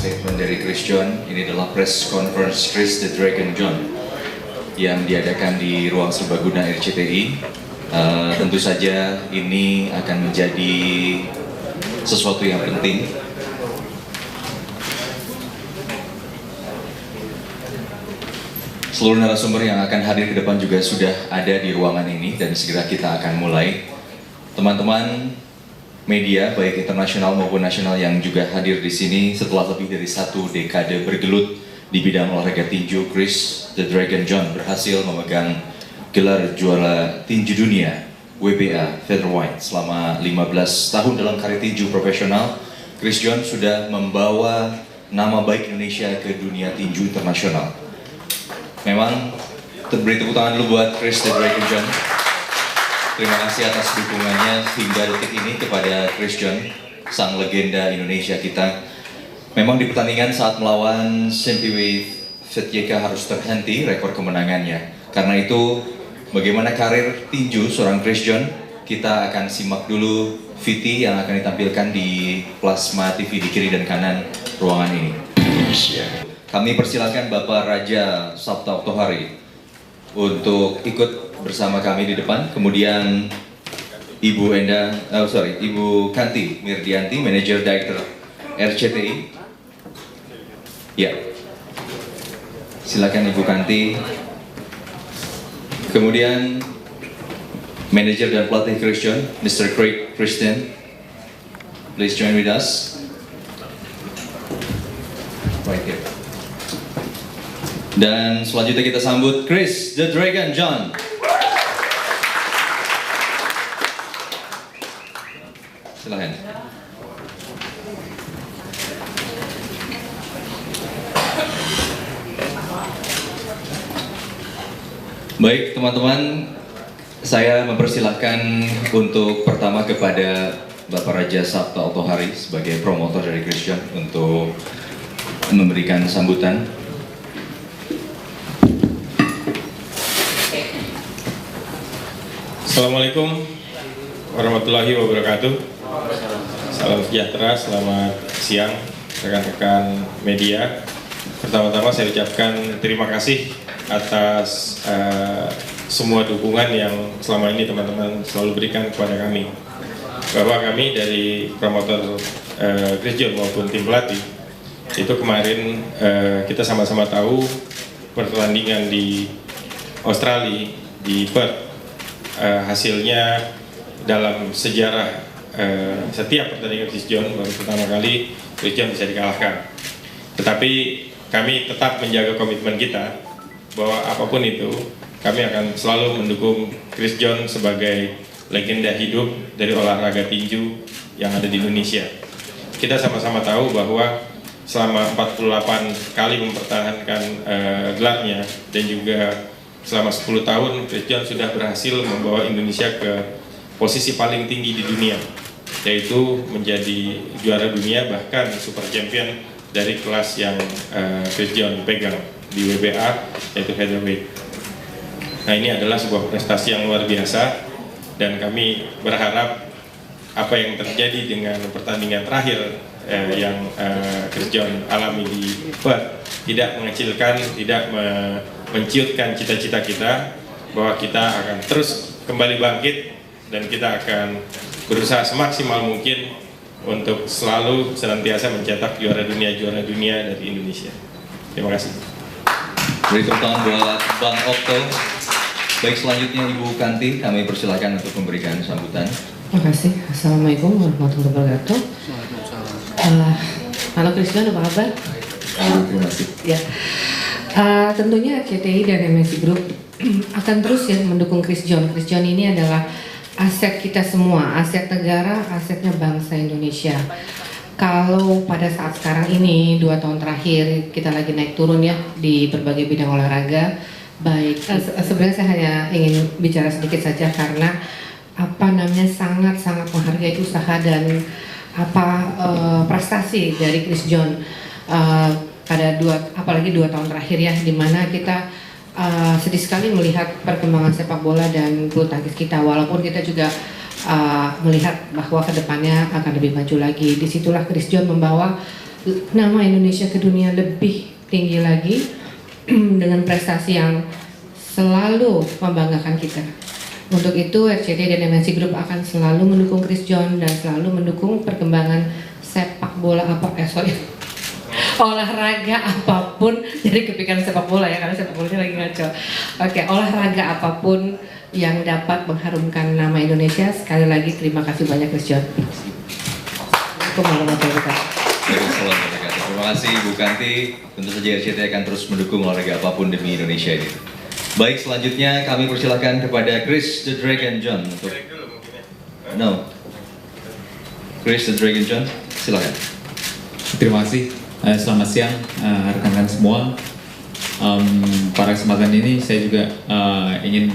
statement dari Chris John. Ini adalah press conference Chris the Dragon John yang diadakan di ruang serbaguna RCTI. Tentu saja ini akan menjadi sesuatu yang penting. Seluruh narasumber yang akan hadir ke depan juga sudah ada di ruangan ini dan segera kita akan mulai. Teman-teman media baik internasional maupun nasional yang juga hadir di sini setelah lebih dari 1 dekade bergelut di bidang olahraga tinju, Chris the Dragon John berhasil memegang gelar juara tinju dunia WBA featherweight selama 15 tahun dalam karir tinju profesional. Chris John sudah membawa nama baik Indonesia ke dunia tinju internasional. Memang beri tepuk tangan dulu buat Chris the Dragon John. Terima kasih atas dukungannya hingga detik ini kepada Chris John, sang legenda Indonesia kita. Memang di pertandingan saat melawan Semphiwave Fetyeka harus terhenti rekor kemenangannya. Karena itu, bagaimana karir tinju seorang Chris John, kita akan simak dulu VT yang akan ditampilkan di plasma TV di kiri dan kanan ruangan ini. Kami persilakan Bapak Raja Sabta Oktohari untuk ikut bersama kami di depan. Kemudian Ibu Kanti Mirdianti, Manager Director RCTI. Ya, silakan Ibu Kanti. Kemudian Manager dan pelatih Chris John, Mr. Craig Christian. Please join with us. Right here. Dan selanjutnya kita sambut Chris the Dragon John. Silakan. Baik teman-teman, saya mempersilahkan untuk pertama kepada Bapak Raja Sabta Oktohari sebagai promotor dari Chris John untuk memberikan sambutan. Assalamualaikum warahmatullahi wabarakatuh. Salam sejahtera, selamat siang rekan-rekan media. Pertama-tama saya ucapkan terima kasih atas semua dukungan yang selama ini teman-teman selalu berikan kepada kami. Bahwa kami dari promotor Chris John maupun tim pelatih itu kemarin kita sama-sama tahu pertandingan di Australia di Perth, hasilnya dalam sejarah setiap pertandingan Chris John baru pertama kali Chris John bisa dikalahkan. Tetapi kami tetap menjaga komitmen kita bahwa apapun itu kami akan selalu mendukung Chris John sebagai legenda hidup dari olahraga tinju yang ada di Indonesia. Kita sama-sama tahu bahwa selama 48 kali mempertahankan gelarnya dan juga selama 10 tahun Chris John sudah berhasil membawa Indonesia ke posisi paling tinggi di dunia, yaitu menjadi juara dunia bahkan super champion dari kelas yang Chris John pegang di WBA, yaitu heavyweight. Nah, ini adalah sebuah prestasi yang luar biasa dan kami berharap apa yang terjadi dengan pertandingan terakhir yang Chris John alami di Perth tidak mengecilkan, tidak menciutkan cita-cita kita bahwa kita akan terus kembali bangkit dan kita akan berusaha semaksimal mungkin untuk selalu senantiasa mencetak juara dunia dari Indonesia. Terima kasih. Beri tepuk tangan buat Bang Okto. Baik, selanjutnya Ibu Kanti, kami persilakan untuk memberikan sambutan. Terima kasih. Assalamualaikum warahmatullahi wabarakatuh. Halo Chris John, apa kabar? Terima kasih. Ya, tentunya RCTI dan MSI Group akan terus ya mendukung Chris John. Chris John ini adalah aset kita semua, aset negara, asetnya bangsa Indonesia. Kalau pada saat sekarang ini 2 tahun terakhir kita lagi naik turun ya di berbagai bidang olahraga, baik sebenarnya saya hanya ingin bicara sedikit saja karena sangat menghargai usaha dan prestasi dari Chris John pada apalagi 2 tahun terakhir ya, di mana kita sedih sekali melihat perkembangan sepak bola dan bulu tangkis kita, walaupun kita juga melihat bahwa kedepannya akan lebih maju lagi. Disitulah Chris John membawa nama Indonesia ke dunia lebih tinggi lagi dengan prestasi yang selalu membanggakan kita. Untuk itu RCTI dan MNC Group akan selalu mendukung Chris John dan selalu mendukung perkembangan sepak bola olahraga apapun. Jadi kepikiran sepak bola ya, karena sepak bola lagi ngaco. Oke, olahraga apapun yang dapat mengharumkan nama Indonesia. Sekali lagi terima kasih banyak Chris John. Assalamualaikum warahmatullahi wabarakatuh. Terima kasih Bu Kanti. Tentu saja RCTI akan terus mendukung olahraga apapun demi Indonesia ini. Baik, selanjutnya kami persilakan kepada Chris the Dragon John untuk Chris the Dragon John, silakan. Terima kasih. Selamat siang rekan-rekan semua. Pada kesempatan ini saya juga ingin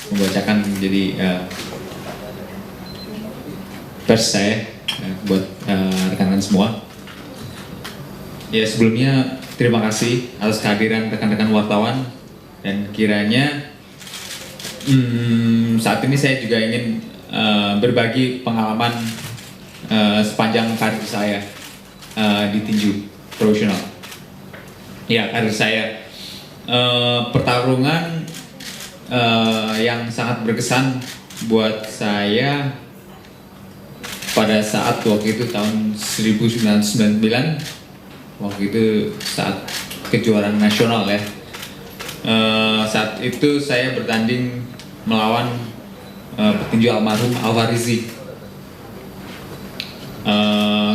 membacakan jadi pers saya buat rekan-rekan semua. Ya, sebelumnya terima kasih atas kehadiran rekan-rekan wartawan, dan kiranya saat ini saya juga ingin berbagi pengalaman sepanjang karir saya di tinju profesional. Ya, karir saya pertarungan yang sangat berkesan buat saya pada saat waktu itu tahun 1999, waktu itu saat kejuaraan nasional ya. Saat itu saya bertanding melawan petinju almarhum Alvarizi.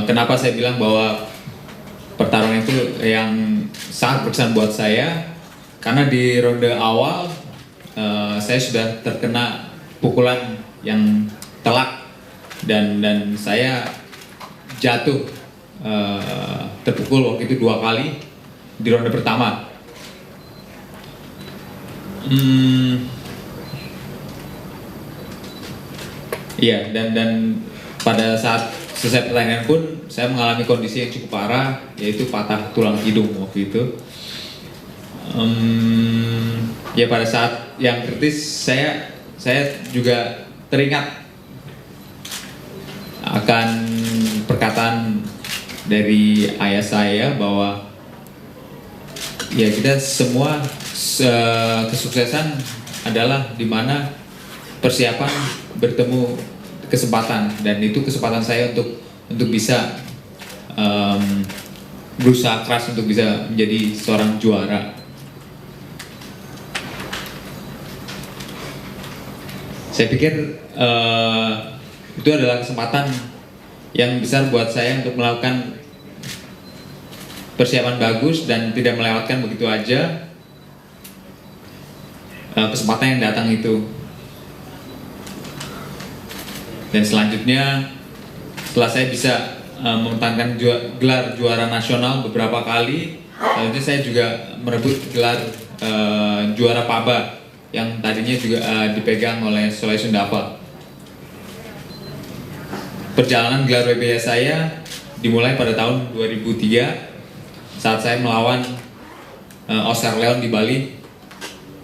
Kenapa saya bilang bahwa pertarungan itu yang sangat berkesan buat saya? Karena di ronde awal saya sudah terkena pukulan yang telak dan saya jatuh terpukul waktu itu 2 kali di ronde pertama. Iya, dan pada saat selesai pertandingan pun saya mengalami kondisi yang cukup parah, yaitu patah tulang hidung waktu itu. Ya, pada saat yang kritis saya juga teringat akan perkataan dari ayah saya bahwa ya kita semua kesuksesan adalah di mana persiapan bertemu kesempatan, dan itu kesempatan saya untuk bisa berusaha keras untuk bisa menjadi seorang juara. Saya pikir itu adalah kesempatan yang besar buat saya untuk melakukan persiapan bagus dan tidak melewatkan begitu aja kesempatan yang datang itu. Dan selanjutnya, setelah saya bisa mempertahankan gelar juara nasional beberapa kali, selanjutnya saya juga merebut gelar juara PABA yang tadinya juga dipegang oleh Soleh Sundapa. Perjalanan gelar WBA saya dimulai pada tahun 2003 saat saya melawan Oscar Leon di Bali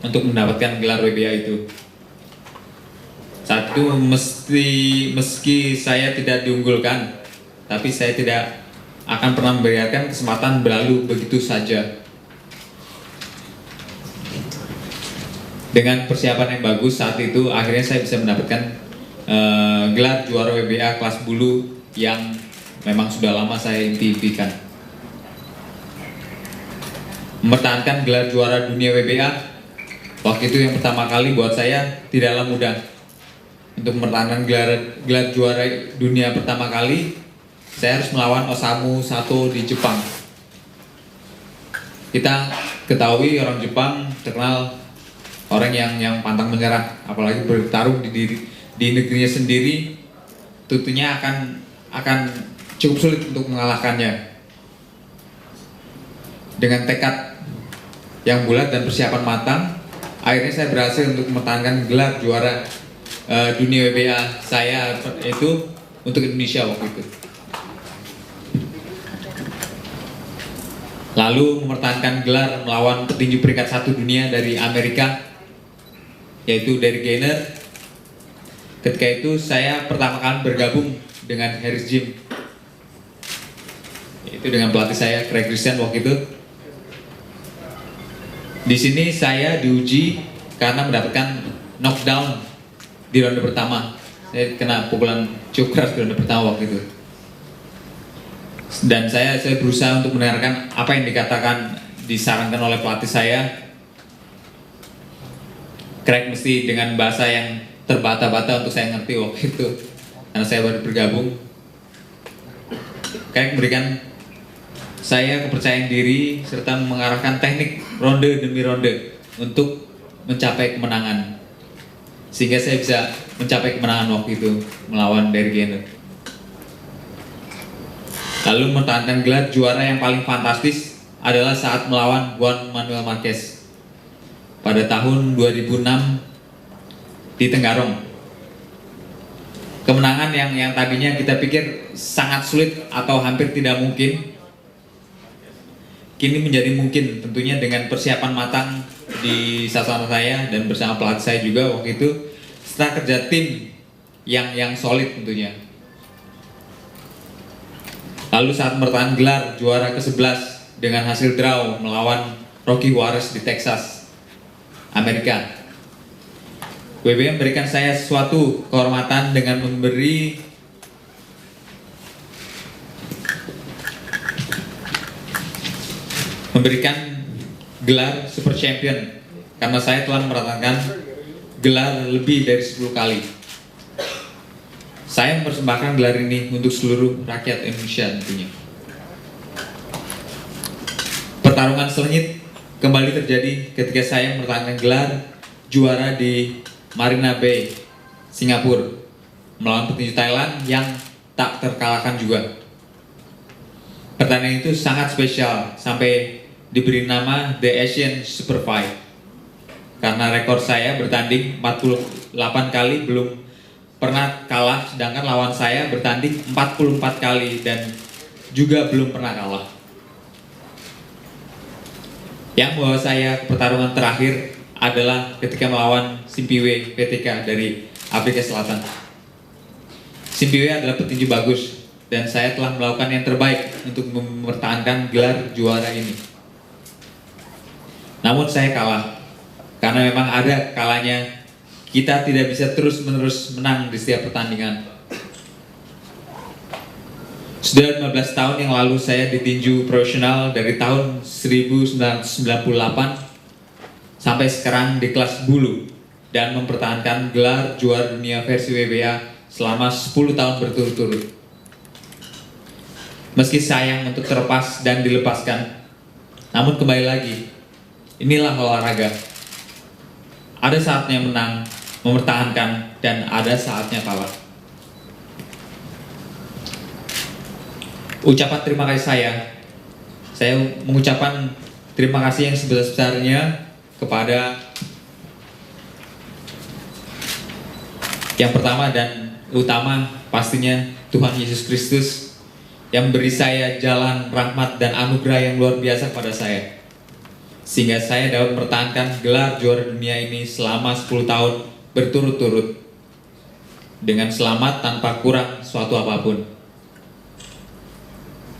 untuk mendapatkan gelar WBA itu. Saat itu meski saya tidak diunggulkan, tapi saya tidak akan pernah membiarkan kesempatan berlalu begitu saja. Dengan persiapan yang bagus saat itu, akhirnya saya bisa mendapatkan gelar juara WBA kelas bulu yang memang sudah lama saya impikan. Mempertahankan gelar juara dunia WBA waktu itu yang pertama kali buat saya tidaklah mudah. Untuk mempertahankan gelar juara dunia pertama kali, saya harus melawan Osamu Sato di Jepang. Kita ketahui orang Jepang terkenal orang yang pantang menyerah, apalagi bertarung di negerinya sendiri, tentunya akan cukup sulit untuk mengalahkannya. Dengan tekad yang bulat dan persiapan matang, akhirnya saya berhasil untuk mempertahankan gelar juara dunia WBA saya itu untuk Indonesia waktu itu. Lalu mempertahankan gelar melawan petinju peringkat 1 dunia dari Amerika, yaitu Derek Gainer. Ketika itu saya pertama kali bergabung dengan Harris Gym. Itu dengan pelatih saya Craig Christian waktu itu. Di sini saya diuji karena mendapatkan knockdown di ronde pertama. Saya kena pukulan cukup keras di ronde pertama waktu itu. Dan saya berusaha untuk mendengarkan apa yang dikatakan, disarankan oleh pelatih saya. Craig mesti dengan bahasa yang terbata-bata untuk saya ngerti waktu itu, karena saya baru bergabung. Craig memberikan saya kepercayaan diri serta mengarahkan teknik ronde demi ronde untuk mencapai kemenangan, sehingga saya bisa mencapai kemenangan waktu itu melawan Derrick Gainer. Lalu mempertahankan gelar juara yang paling fantastis adalah saat melawan Juan Manuel Marquez pada tahun 2006 di Tenggarong. Kemenangan yang tadinya kita pikir sangat sulit atau hampir tidak mungkin, kini menjadi mungkin, tentunya dengan persiapan matang di sasana saya dan bersama pelatih saya juga waktu itu, setelah kerja tim yang solid tentunya. Lalu saat bertahan gelar juara ke-11 dengan hasil draw melawan Rocky Juarez di Texas, Amerika, WBA memberikan saya suatu kehormatan dengan memberikan gelar Super Champion karena saya telah merasakan gelar lebih dari 10 kali. Saya mempersembahkan gelar ini untuk seluruh rakyat Indonesia tentunya. Pertarungan sengit kembali terjadi ketika saya mempertahankan gelar juara di Marina Bay, Singapura, melawan petinju Thailand yang tak terkalahkan juga. Pertandingan itu sangat spesial sampai diberi nama The Asian Super Fight karena rekor saya bertanding 48 kali belum pernah kalah, sedangkan lawan saya bertanding 44 kali dan juga belum pernah kalah. Yang membawa saya ke pertarungan terakhir adalah ketika melawan Simpiwe PTK dari Afrika Selatan. Simpiwe adalah petinju bagus dan saya telah melakukan yang terbaik untuk mempertahankan gelar juara ini. Namun saya kalah karena memang ada kalanya kita tidak bisa terus-menerus menang di setiap pertandingan. Sudah 15 tahun yang lalu saya ditinju profesional dari tahun 1998 sampai sekarang di kelas bulu dan mempertahankan gelar juara dunia versi WBA selama 10 tahun berturut-turut. Meski sayang untuk terlepas dan dilepaskan, namun kembali lagi, inilah olahraga. Ada saatnya menang, mempertahankan, dan ada saatnya kalah. Ucapan terima kasih saya mengucapkan terima kasih yang sebesar-besarnya kepada yang pertama dan utama pastinya Tuhan Yesus Kristus yang beri saya jalan rahmat dan anugerah yang luar biasa pada saya, sehingga saya dapat mempertahankan gelar juara dunia ini selama 10 tahun berturut-turut dengan selamat tanpa kurang suatu apapun.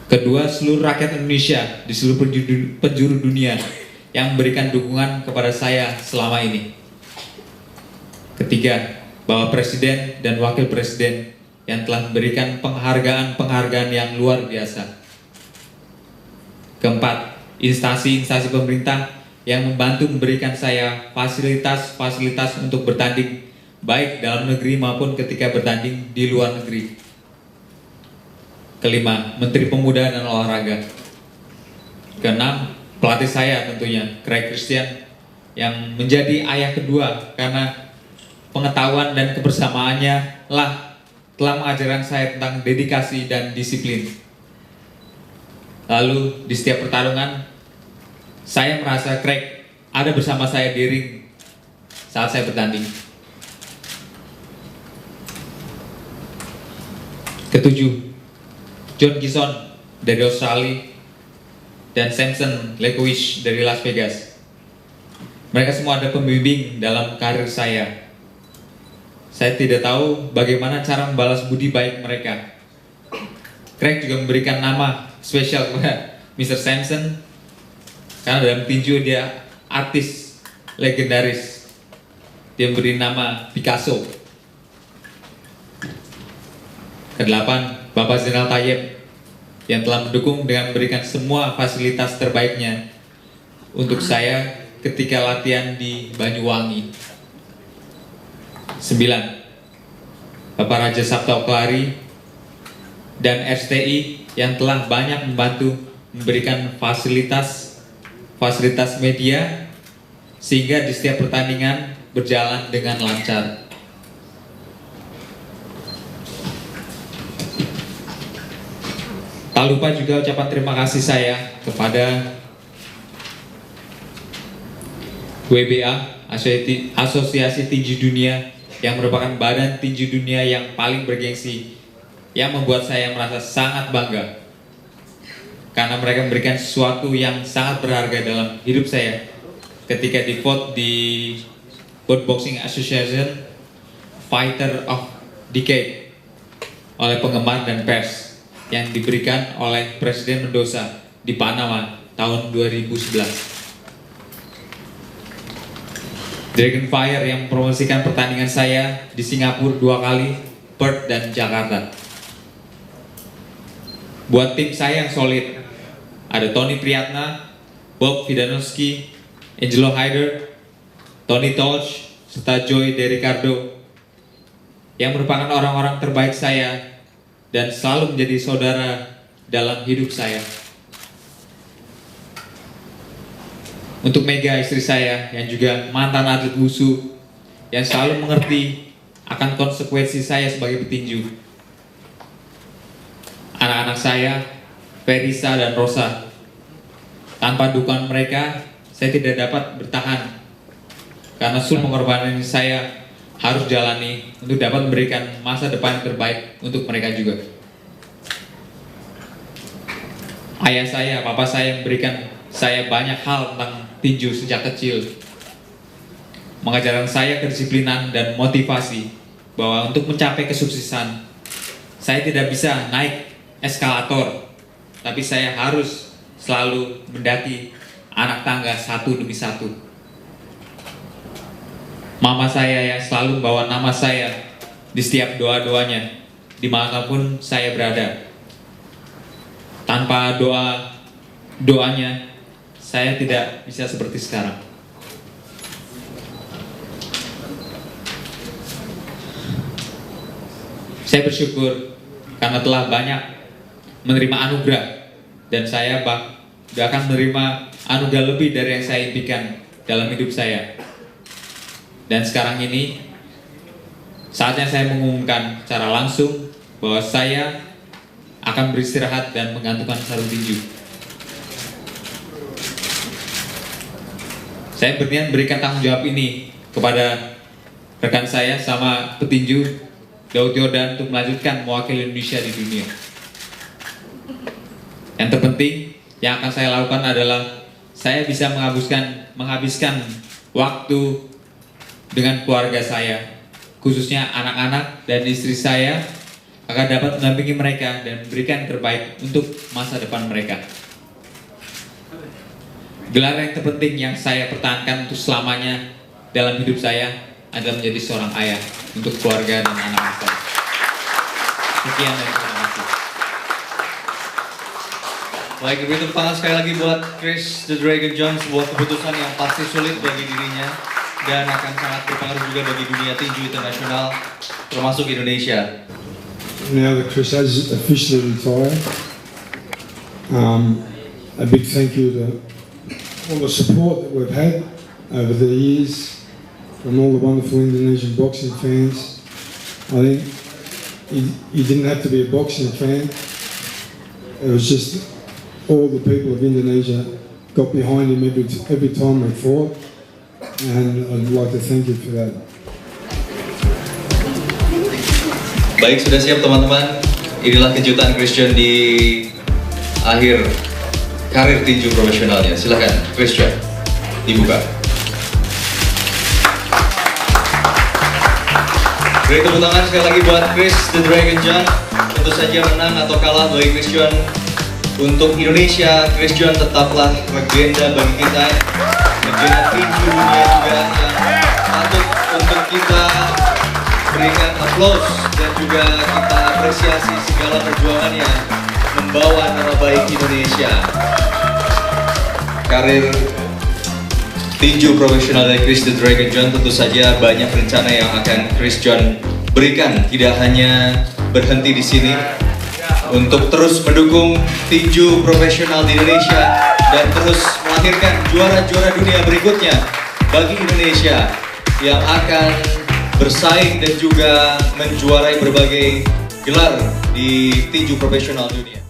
Kedua, seluruh rakyat Indonesia di seluruh penjuru dunia yang memberikan dukungan kepada saya selama ini. Ketiga, Bapak Presiden dan Wakil Presiden yang telah memberikan penghargaan yang luar biasa. Keempat, instansi-instansi pemerintah yang membantu memberikan saya fasilitas-fasilitas untuk bertanding baik dalam negeri maupun ketika bertanding di luar negeri. Kelima, Menteri Pemuda dan Olahraga. Keenam, pelatih saya tentunya, Craig Christian, yang menjadi ayah kedua karena pengetahuan dan kebersamaannya telah mengajarkan saya tentang dedikasi dan disiplin. Lalu di setiap pertarungan, saya merasa Craig ada bersama saya di ring saat saya bertanding. Ketujuh, John Gison dari Australia dan Samson Lekovic dari Las Vegas. Mereka semua ada pembimbing dalam karir saya. Saya tidak tahu bagaimana cara membalas budi baik mereka. Craig juga memberikan nama spesial kepada Mr. Samson karena dalam tinju dia artis legendaris. Dia beri nama Picasso. Kedelapan, Bapak Zainal Tayyip yang telah mendukung dengan memberikan semua fasilitas terbaiknya untuk saya ketika latihan di Banyuwangi. 9, Bapak Raja Sabta Oklari dan RSTI yang telah banyak membantu memberikan fasilitas media sehingga di setiap pertandingan berjalan dengan lancar. Tak lupa juga ucapan terima kasih saya kepada WBA, Asosiasi Tinju Dunia, yang merupakan badan tinju dunia yang paling bergengsi, yang membuat saya merasa sangat bangga karena mereka memberikan sesuatu yang sangat berharga dalam hidup saya ketika di-vote di World Boxing Association Fighter of Decade oleh penggemar dan pers yang diberikan oleh Presiden Mendoza di Panama tahun 2011. Dragon Fire yang mempromosikan pertandingan saya di Singapura 2 kali, Perth dan Jakarta. Buat tim saya yang solid, ada Tony Priyatna, Bob Vidanowski, Angelo Hyder, Tony Tolch, serta Joy De Ricardo yang merupakan orang-orang terbaik saya dan selalu menjadi saudara dalam hidup saya. Untuk Mega, istri saya yang juga mantan atlet wushu, yang selalu mengerti akan konsekuensi saya sebagai petinju. Anak-anak saya, Verisa dan Rosa, tanpa dukungan mereka saya tidak dapat bertahan karena seluruh pengorbanan yang saya harus jalani untuk dapat memberikan masa depan terbaik untuk mereka juga. Ayah saya, papa saya memberikan saya banyak hal tentang tinju sejak kecil, mengajarkan saya kedisiplinan dan motivasi bahwa untuk mencapai kesuksesan saya tidak bisa naik eskalator, tapi saya harus selalu mendaki anak tangga satu demi satu. Mama saya yang selalu membawa nama saya di setiap doa-doanya dimanapun saya berada. Tanpa doanya saya tidak bisa seperti sekarang. Saya bersyukur karena telah banyak menerima anugerah dan saya akan menerima anugerah lebih dari yang saya impikan dalam hidup saya. Dan sekarang ini saatnya saya mengumumkan secara langsung bahwa saya akan beristirahat dan menggantungkan sarung tinju. Saya berniat memberikan tanggung jawab ini kepada rekan saya sama petinju Daud Yordan untuk melanjutkan mewakili Indonesia di dunia. Yang terpenting yang akan saya lakukan adalah saya bisa menghabiskan waktu dengan keluarga saya, khususnya anak-anak dan istri saya, agar dapat mendampingi mereka dan memberikan yang terbaik untuk masa depan mereka. Gelar yang terpenting yang saya pertahankan untuk selamanya dalam hidup saya adalah menjadi seorang ayah untuk keluarga dan anak-anak saya. Sekian dan terima kasih. Baik, beri tepuk tangan sekali lagi buat Chris The Dragon John, sebuah keputusan yang pasti sulit bagi dirinya dan akan sangat berpengaruh juga bagi dunia tinju internasional, termasuk Indonesia. Now that Chris has officially retired, a big thank you to all the support that we've had over the years from all the wonderful Indonesian boxing fans. I think you didn't have to be a boxing fan. It was just all the people of Indonesia got behind him every time they fought, and I'd like to thank you for that. Baik, sudah siap teman-teman. Inilah kejutan Chris John di akhir karir tinju profesionalnya. Silakan Chris John dibuka. Beri tepuk tangan sekali lagi buat Chris The Dragon John. Tentu saja menang atau kalah bagi Chris John Untuk Indonesia, Chris John tetaplah legenda bagi kita, legenda tinju dunia juga yang patut untuk kita berikan aplaus dan juga kita apresiasi segala perjuangannya membawa nama baik Indonesia. Karir tinju profesional dari Chris the Dragon John tentu saja banyak rencana yang akan Chris John berikan, tidak hanya berhenti di sini untuk terus mendukung tinju profesional di Indonesia dan terus melahirkan juara-juara dunia berikutnya bagi Indonesia yang akan bersaing dan juga menjuarai berbagai gelar di tinju profesional dunia.